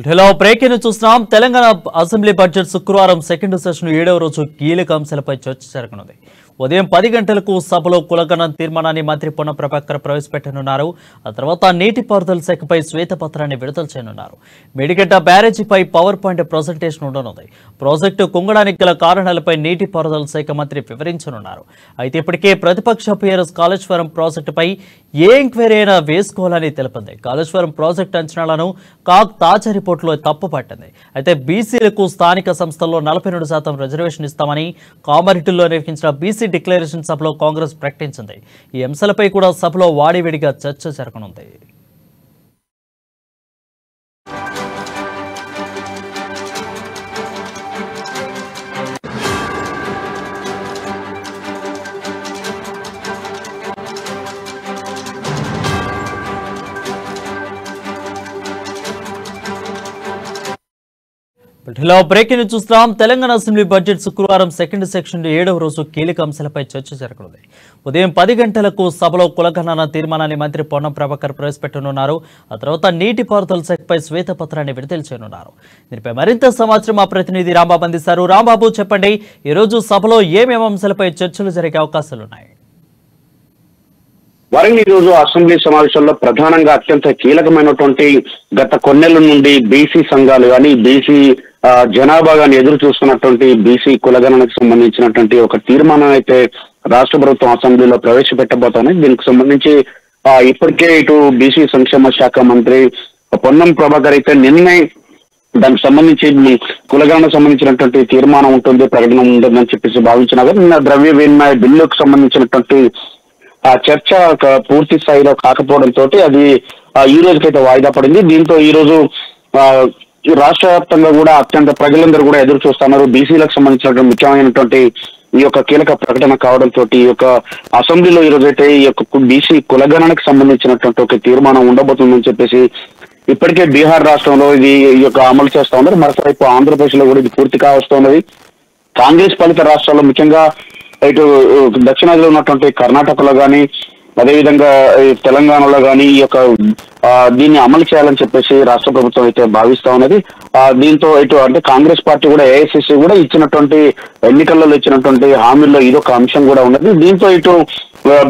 Hello breaking చూస్తున్నాం. Telangana assembly budget శుక్రవారం second session 7వ రోజు కీలక అంశాలపై చర్చ జరగనుంది. ఉదయం 10 గంటలకు సభలో కులగణన తీర్మానాన్ని మంత్రి పొన్నం ప్రభాకర్ ప్రవేశపెట్టనున్నారు. ఆ తర్వాత నీటిపారుదల శాఖపై శ్వేతపత్రాన్ని విడుదల చేయనున్నారు. మేడిగడ్డ బ్యారేజీపై పవర్ పాయింట్ ప్రజెంటేషన్ ఉండనుంది. ప్రాజెక్టు కుంగడానికి గల కారణాలపై నీటిపారుదల శాఖ మంత్రి వివరించనున్నారు. అయితే ఇప్పటికే ప్రతిపక్ష టీఆర్ఎస్ కాళేశ్వరం ప్రాజెక్టుపై ఏ ఎంక్వైరీ అయినా వేసుకోవాలని తెలిపింది. కాళేశ్వరం ప్రాజెక్టు అంచనాలను కాగ్ తాజా రిపోర్టులో తప్పుపట్టింది. అయితే బీసీలకు స్థానిక సంస్థల్లో 42% రిజర్వేషన్ ఇస్తామని కామారెడ్డిలో నిర్వహించిన బీసీ డిక్లరేషన్ సభలో కాంగ్రెస్ ప్రకటించింది. ఈ అంశాలపై కూడా సభలో వాడివేడిగా చర్చ జరగనుంది. బ్రేకింగ్ చూస్తున్నాం. తెలంగాణ అసెంబ్లీ బడ్జెట్ శుక్రవారం సెకండ్ సెక్షన్ 7వ రోజు కీలక అంశాలపై చర్చ జరగనుంది. ఉదయం 10 గంటలకు సభలో కులగణన తీర్మానాన్ని మంత్రి పొన్నం ప్రభాకర్ ప్రవేశపెట్టనున్నారు. ఆ తర్వాత నీటిపారుదల శాఖపై శ్వేతపత్రాన్ని విడుదల చేయనున్నారు. దీనిపై మరింత సమాచారం మా ప్రతినిధి రాంబాబు అందిస్తారు. రాంబాబు, చెప్పండి, ఈ రోజు సభలో ఏమేమి అంశాలపై చర్చలు జరిగే అవకాశాలున్నాయి? వరంగల్ ఈ రోజు అసెంబ్లీ సమావేశంలో ప్రధానంగా అత్యంత కీలకమైనటువంటి గత కొన్నేళ్ల నుండి బీసీ సంఘాలు కానీ బీసీ జనాభా కానీ ఎదురు చూస్తున్నటువంటి బీసీ కులగణనకు సంబంధించినటువంటి ఒక తీర్మానం అయితే రాష్ట్ర ప్రభుత్వం అసెంబ్లీలో ప్రవేశపెట్టబోతోంది. దీనికి సంబంధించి ఇప్పటికే ఇటు బీసీ సంక్షేమ శాఖ మంత్రి పొన్నం ప్రభాకర్ అయితే నిన్నే దానికి సంబంధించి కులగణనకు సంబంధించినటువంటి తీర్మానం ఉంటుంది, ప్రకటన ఉంటుందని చెప్పేసి భావించినా కానీ నిన్న ద్రవ్య వినిమయ బిల్లుకు సంబంధించినటువంటి ఆ చర్చ పూర్తి స్థాయిలో కాకపోవడంతో అది ఈ రోజుకైతే వాయిదా పడింది. దీంతో ఈ రోజు రాష్ట్ర వ్యాప్తంగా కూడా అత్యంత ప్రజలందరూ కూడా ఎదురు చూస్తున్నారు. బీసీలకు సంబంధించినటువంటి ముఖ్యమైనటువంటి ఈ యొక్క కీలక ప్రకటన కావడంతో ఈ యొక్క అసెంబ్లీలో ఈ రోజైతే ఈ యొక్క బీసీ కులగణనకు సంబంధించినటువంటి ఒక తీర్మానం ఉండబోతుందని చెప్పేసి ఇప్పటికే బీహార్ రాష్ట్రంలో ఇది ఈ యొక్క అమలు చేస్తా ఉన్నారు. మరోవైపు ఆంధ్రప్రదేశ్ లో కూడా ఇది పూర్తి కావస్తున్నది. కాంగ్రెస్ పాలిత రాష్ట్రాల్లో ముఖ్యంగా ఇటు దక్షిణాదిలో ఉన్నటువంటి కర్ణాటకలో కానీ అదేవిధంగా తెలంగాణలో కానీ ఈ యొక్క దీన్ని అమలు చేయాలని చెప్పేసి రాష్ట్ర ప్రభుత్వం అయితే భావిస్తా ఉన్నది. దీంతో ఇటు అంటే కాంగ్రెస్ పార్టీ కూడా ఏఐసిసి కూడా ఇచ్చినటువంటి ఎన్నికల్లో ఇచ్చినటువంటి హామీల్లో ఇదొక అంశం కూడా ఉన్నది. దీంతో ఇటు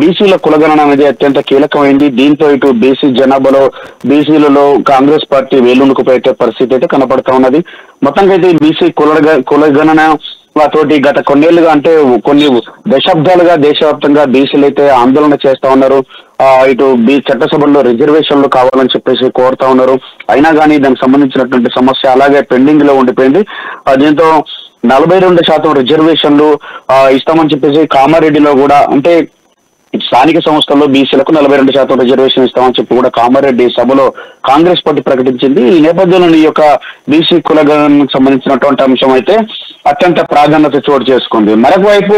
బీసీల కులగణన అనేది అత్యంత కీలకమైంది. దీంతో ఇటు బీసీ జనాభాలో బీసీలలో కాంగ్రెస్ పార్టీ వేలునుకు పెట్టే పరిస్థితి అయితే కనపడతా ఉన్నది. మొత్తంగా అయితే బీసీ కులగణన తోటి గత కొన్నేళ్లుగా అంటే కొన్ని దశాబ్దాలుగా దేశవ్యాప్తంగా బీసీలు అయితే ఆందోళన చేస్తా ఉన్నారు. ఇటు చట్టసభల్లో రిజర్వేషన్లు కావాలని చెప్పేసి కోరుతా ఉన్నారు. అయినా కానీ దానికి సంబంధించినటువంటి సమస్య అలాగే పెండింగ్ లో ఉండిపోయింది. దీంతో 42% రిజర్వేషన్లు ఇస్తామని చెప్పేసి కామారెడ్డిలో కూడా అంటే స్థానిక సంస్థల్లో బీసీలకు 42% రిజర్వేషన్ ఇస్తామని చెప్పి కూడా కామారెడ్డి సభలో కాంగ్రెస్ పార్టీ ప్రకటించింది. ఈ నేపథ్యంలో ఈ యొక్క బీసీ కులగణనకు సంబంధించినటువంటి అంశం అయితే అత్యంత ప్రాధాన్యత చోటు చేసుకుంది. మరొక వైపు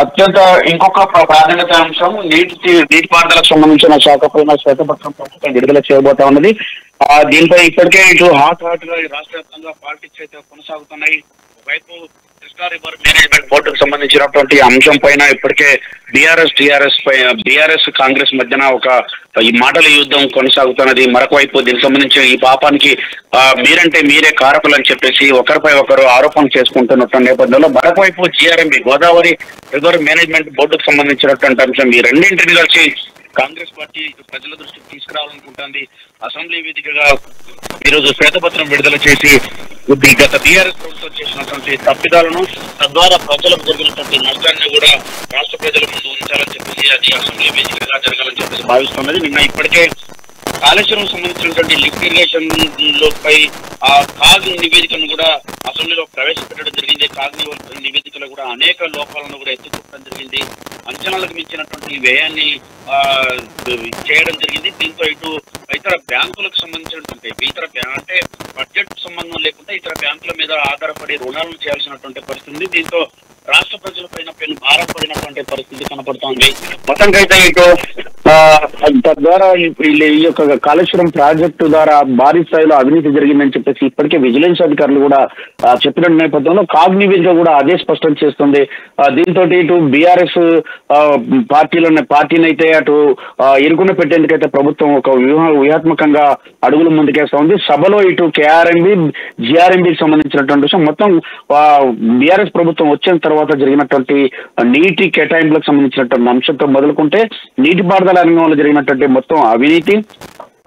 అత్యంత ఇంకొక ప్రాధాన్యత అంశం నీటిపారుదలకు సంబంధించిన శాఖ పైన శ్వేతపత్రం ప్రస్తుతం విడుదల చేయబోతా ఉన్నది. దీనిపై ఇప్పటికే ఇటు హాట్ గా రాష్ట్ర వ్యాప్తంగా పాలిటిక్స్ అయితే కొనసాగుతున్నాయి. వైపు కృష్ణా రివర్ మేనేజ్మెంట్ బోర్డుకు సంబంధించినటువంటి అంశం పైన ఇప్పటికే బీఆర్ఎస్ కాంగ్రెస్ మధ్యన ఒక ఈ మాటల యుద్ధం కొనసాగుతున్నది. మరొక వైపు దీనికి సంబంధించి ఈ పాపానికి మీరంటే మీరే కారకులని చెప్పేసి ఒకరిపై ఒకరు ఆరోపణలు చేసుకుంటున్నటువంటి నేపథ్యంలో మరొక వైపు జీఆర్ఎంబీ గోదావరి రివర్ మేనేజ్మెంట్ బోర్డుకు సంబంధించినటువంటి అంశం ఈ రెండింటిని కలిసి కాంగ్రెస్ పార్టీ ప్రజల దృష్టికి తీసుకురావాలనుకుంటుంది. అసెంబ్లీ వేదికగా ఈరోజు శ్వేతపత్రం విడుదల చేసి గత బీఆర్ఎస్ ప్రభుత్వం చేసినటువంటి తప్పిదాలను తద్వారా ప్రజలకు జరిగినటువంటి నష్టాన్ని కూడా రాష్ట్ర ప్రజల ముందు ఉంచాలని చెప్పేసి అది అసెంబ్లీ వేదికగా జరగాలని చెప్పేసి భావిస్తున్నది. నిన్న ఇప్పటికే కాళేశ్వరం సంబంధించినటువంటి లిఫ్ట్ ఇరిగేషన్ పై ఆ కాగ్ నివేదికను కూడా అసెంబ్లీలో ప్రవేశపెట్టడం జరిగింది. కాగ్ నివేదికలో కూడా అనేక లోపాలను కూడా ఎత్తుకోవడం జరిగింది. అంచనాలకు మించినటువంటి వ్యయాన్ని చేయడం జరిగింది. దీంతో ఇటు ఇతర బ్యాంకులకు సంబంధించినటువంటి అంటే బడ్జెట్ సంబంధం లేకుండా ఇతర బ్యాంకుల మీద ఆధారపడి రుణాలను చేయాల్సినటువంటి పరిస్థితి ఉంది. దీంతో రాష్ట్ర ప్రజలపైన భారం పడినటువంటి పరిస్థితి కనపడుతోంది. మొత్తంగా అయితే ఇటు తద్వారా ఈ యొక్క కాళేశ్వరం ప్రాజెక్టు ద్వారా భారీ స్థాయిలో అవినీతి జరిగిందని చెప్పి చెప్పేసి ఇప్పటికే విజిలెన్స్ అధికారులు కూడా చెప్పిన నేపథ్యంలో కాగ్నివేజ్ గా కూడా అదే స్పష్టం చేస్తుంది. దీంతో ఇటు బీఆర్ఎస్ పార్టీని అయితే అటు ఇరుకున పెట్టేందుకైతే ప్రభుత్వం ఒక వ్యూహాత్మకంగా అడుగులు ముందుకేస్తా ఉంది. సభలో ఇటు కేఆర్ఎంబి జిఆర్ఎంబికి సంబంధించినటువంటి విషయం మొత్తం బీఆర్ఎస్ ప్రభుత్వం వచ్చిన తర్వాత జరిగినటువంటి నీటి కేటాయింపులకు సంబంధించినటువంటి అంశంతో మొదలుకుంటే నీటిపారుదల రంగంలో జరిగినటువంటి మొత్తం అవినీతి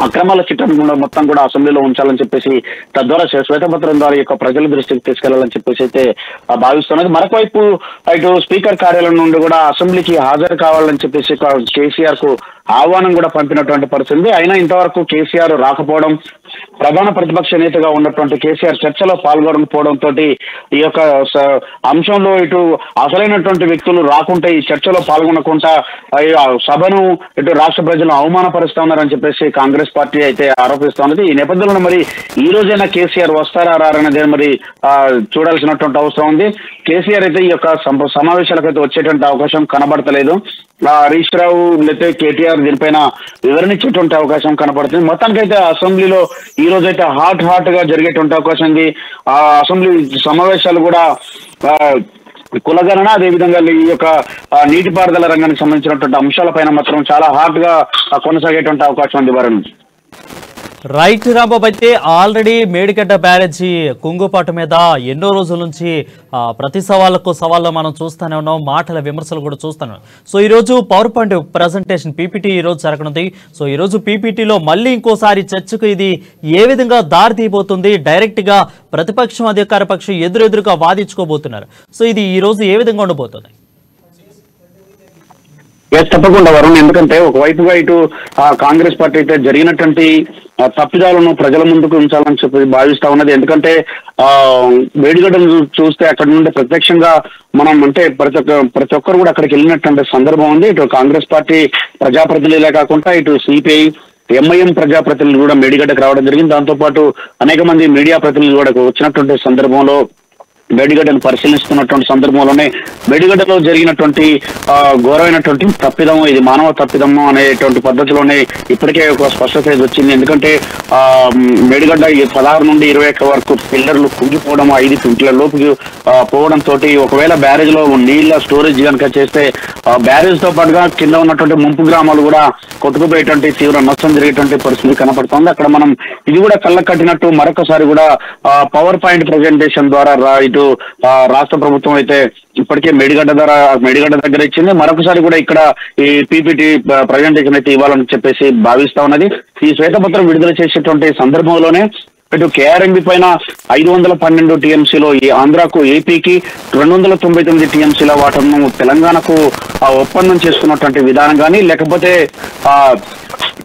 అక్రమాల చిట్టాన్ని కూడా మొత్తం కూడా అసెంబ్లీలో ఉంచాలని చెప్పేసి తద్వారా శ్వేతపత్రం ద్వారా యొక్క ప్రజల దృష్టికి తీసుకెళ్లాలని చెప్పేసి అయితే భావిస్తున్నది. మరొకవైపు ఇటు స్పీకర్ కార్యాలయం నుండి కూడా అసెంబ్లీకి హాజరు కావాలని చెప్పేసి కేసీఆర్ కు ఆహ్వానం కూడా పంపినటువంటి పరిస్థితి. అయినా ఇంతవరకు కేసీఆర్ రాకపోవడం, ప్రధాన ప్రతిపక్ష నేతగా ఉన్నటువంటి కేసీఆర్ చర్చలో పాల్గొనకపోవడంతో ఈ యొక్క అంశంలో ఇటు అసలైనటువంటి వ్యక్తులు రాకుంటే ఈ చర్చలో పాల్గొనకుండా సభను ఇటు రాష్ట్ర ప్రజలను అవమానపరుస్తా ఉన్నారని చెప్పేసి కాంగ్రెస్ పార్టీ అయితే ఆరోపిస్తున్నది. ఈ నేపథ్యంలో మరి ఈ రోజైనా కేసీఆర్ వస్తారా రారనేది మరి చూడాల్సినటువంటి అవసరం ఉంది. కేసీఆర్ అయితే ఈ యొక్క సమావేశాలకు అయితే వచ్చేటువంటి అవకాశం కనబడతలేదు. హరీష్ రావు లేకపోతే కేటీఆర్ దీనిపైన వివరణ ఇచ్చేటువంటి అవకాశం కనపడుతుంది. మొత్తానికైతే అసెంబ్లీలో ఈ రోజైతే హాట్ గా జరిగేటువంటి అవకాశం ఉంది. ఆ అసెంబ్లీ సమావేశాలు కూడా కులగణన అదేవిధంగా ఈ యొక్క నీటిపారుదల రంగానికి సంబంధించినటువంటి అంశాలపైన మాత్రం చాలా హాట్ గా కొనసాగేటువంటి అవకాశం ఉంది. వరుణ్ రైట్ రాంబాబు, అయితే ఆల్రెడీ మేడిగడ్డ బ్యారేజీ కుంగుపాటు మీద ఎన్నో రోజుల నుంచి ప్రతి సవాళ్ళలో మనం చూస్తూనే ఉన్నాం, మాటల విమర్శలు కూడా చూస్తున్నాం. సో ఈరోజు పవర్ పాయింట్ ప్రజెంటేషన్ పీపీటీ ఈరోజు జరగనుంది. సో ఈరోజు పీపీటీలో మళ్ళీ ఇంకోసారి చర్చకు ఇది ఏ విధంగా దారి తీయబోతుంది, డైరెక్ట్గా ప్రతిపక్షం అధికార పక్షం ఎదురుగా వాదించుకోబోతున్నారు. సో ఇది ఈ రోజు ఏ విధంగా ఉండబోతుంది? తప్పకుండా వరుణ్, ఎందుకంటే ఒకవైపుగా ఇటు కాంగ్రెస్ పార్టీ అయితే జరిగినటువంటి తప్పిదాలను ప్రజల ముందుకు ఉంచాలని చెప్పి భావిస్తా ఉన్నది. ఎందుకంటే వేడిగడ్డను చూస్తే అక్కడ నుండి ప్రత్యక్షంగా మనం అంటే ప్రతి ఒక్కరు కూడా అక్కడికి వెళ్ళినటువంటి సందర్భం ఉంది. ఇటు కాంగ్రెస్ పార్టీ ప్రజాప్రతినిధులే కాకుండా ఇటు సిపిఐ ఎంఐఎం ప్రజాప్రతినిధులు కూడా మేడిగడ్డకు రావడం జరిగింది. దాంతోపాటు అనేక మంది మీడియా ప్రతినిధులు కూడా వచ్చినటువంటి సందర్భంలో మేడిగడ్డను పరిశీలిస్తున్నటువంటి సందర్భంలోనే మేడిగడ్డలో జరిగినటువంటి ఘోరమైనటువంటి తప్పిదము, ఇది మానవ తప్పిదము అనేటువంటి పద్ధతిలోనే ఇప్పటికే ఒక స్పష్టత వచ్చింది. ఎందుకంటే మేడిగడ్డ 16 నుండి 21 వరకు పిల్లర్లు కుంగిపోవడం, 5 ఫీట్ల లోపుకి పోవడంతో ఒకవేళ బ్యారేజ్ లో నీళ్ళ స్టోరేజ్ కనుక చేస్తే బ్యారేజ్ తో పాటుగా కింద ఉన్నటువంటి ముంపు గ్రామాలు కూడా కొట్టుకుపోయేటువంటి తీవ్ర నష్టం జరిగేటువంటి పరిస్థితి కనపడుతోంది. అక్కడ మనం ఇది కూడా కళ్ళకు కట్టినట్టు మరొకసారి కూడా పవర్ పాయింట్ ప్రెజెంటేషన్ ద్వారా ఇటు రాష్ట్ర ప్రభుత్వం అయితే ఇప్పటికే మేడిగడ్డ దగ్గర ఇచ్చింది. మరొకసారి కూడా ఇక్కడ ఈ పీపీటీ ప్రజెంటేషన్ అయితే ఇవ్వాలని చెప్పేసి భావిస్తా ఉన్నది. ఈ శ్వేతపత్రం విడుదల చేసేటువంటి సందర్భంలోనే ఇటు కేఆర్ఎంబి పైన 512 టీఎంసీలో ఈ ఆంధ్రాకు ఏపీకి 299 టీఎంసీల వాటర్ను తెలంగాణకు ఒప్పందం చేసుకున్నటువంటి విధానం కానీ, లేకపోతే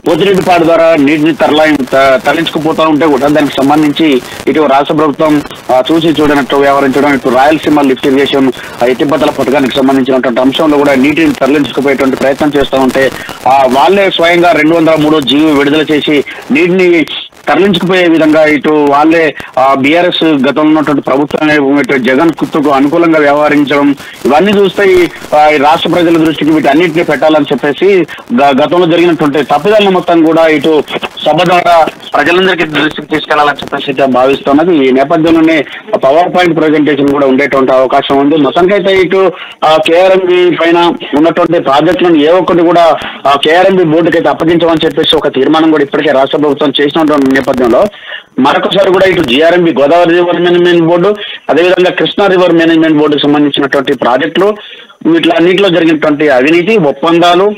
పోతిరెడ్డిపాడు ద్వారా నీటిని తరలించుకుపోతా ఉంటే కూడా దానికి సంబంధించి ఇటు రాష్ట్ర ప్రభుత్వం చూసి చూడనట్టు వ్యవహరించడం, ఇటు రాయలసీమ లిఫ్ట్ ఇరిగేషన్ ఎత్తిపోతల పథకానికి సంబంధించినటువంటి అంశంలో కూడా నీటిని తరలించుకుపోయేటువంటి ప్రయత్నం చేస్తూ ఉంటే వాళ్ళే స్వయంగా 203 జీవో విడుదల చేసి నీటిని తరలించుకుపోయే విధంగా ఇటు వాళ్ళే బీఆర్ఎస్ గతంలో ఉన్నటువంటి ప్రభుత్వం ఇటు జగన్ కుత్తుకు అనుకూలంగా వ్యవహరించడం, ఇవన్నీ చూస్తే ఈ రాష్ట్ర ప్రజల దృష్టికి వీటి అన్నింటినీ పెట్టాలని చెప్పేసి గతంలో జరిగినటువంటి తప్పిదాలను మొత్తం కూడా ఇటు సభ ద్వారా ప్రజలందరికీ దృష్టికి తీసుకెళ్లాలని చెప్పేసి భావిస్తున్నది. ఈ నేపథ్యంలోనే పవర్ పాయింట్ ప్రజెంటేషన్ కూడా ఉండేటువంటి అవకాశం ఉంది. మొత్తానికైతే ఇటు కేఆర్ఎంబి పైన ఉన్నటువంటి ప్రాజెక్టులను ఏ ఒక్కటి కూడా కేఆర్ఎంబి బోర్డుకి అయితే అప్పగించమని చెప్పేసి ఒక తీర్మానం కూడా ఇప్పటికే రాష్ట్ర ప్రభుత్వం చేసినటువంటి నేపథ్యంలో మరొకసారి కూడా ఇటు GRMB Godavari river management board, అదేవిధంగా కృష్ణా రివర్ మేనేజ్మెంట్ బోర్డుకు సంబంధించినటువంటి ప్రాజెక్టులు, వీటిలన్నింటిలో జరిగినటువంటి అవినీతి ఒప్పందాలు,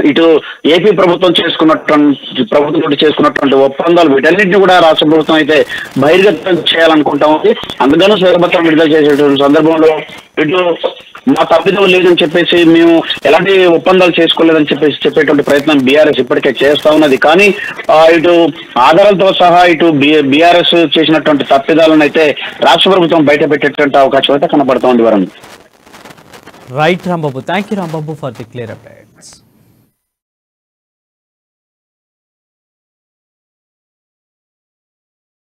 ఇటు ఏపీ ప్రభుత్వం చేసుకున్నటువంటి ఒప్పందాలు, వీటన్నింటినీ కూడా రాష్ట్ర ప్రభుత్వం అయితే బహిర్గతం చేయాలనుకుంటా ఉంది. అందుకని శ్వేతపత్రం విడుదల చేసేటువంటి సందర్భంలో ఇటు మా తప్పిదం లేదని చెప్పేసి మేము ఎలాంటి ఒప్పందాలు చేసుకోలేదని చెప్పేసి చెప్పేటువంటి ప్రయత్నం బీఆర్ఎస్ ఇప్పటికే చేస్తా ఉన్నది. కానీ ఇటు ఆధారాలతో సహా ఇటు బీఆర్ఎస్ చేసినటువంటి తప్పిదాలను అయితే రాష్ట్ర ప్రభుత్వం బయట పెట్టేటువంటి అవకాశం అయితే కనబడతా ఉంది. Varun. Right Rambabu, thank you Rambabu for the clear update.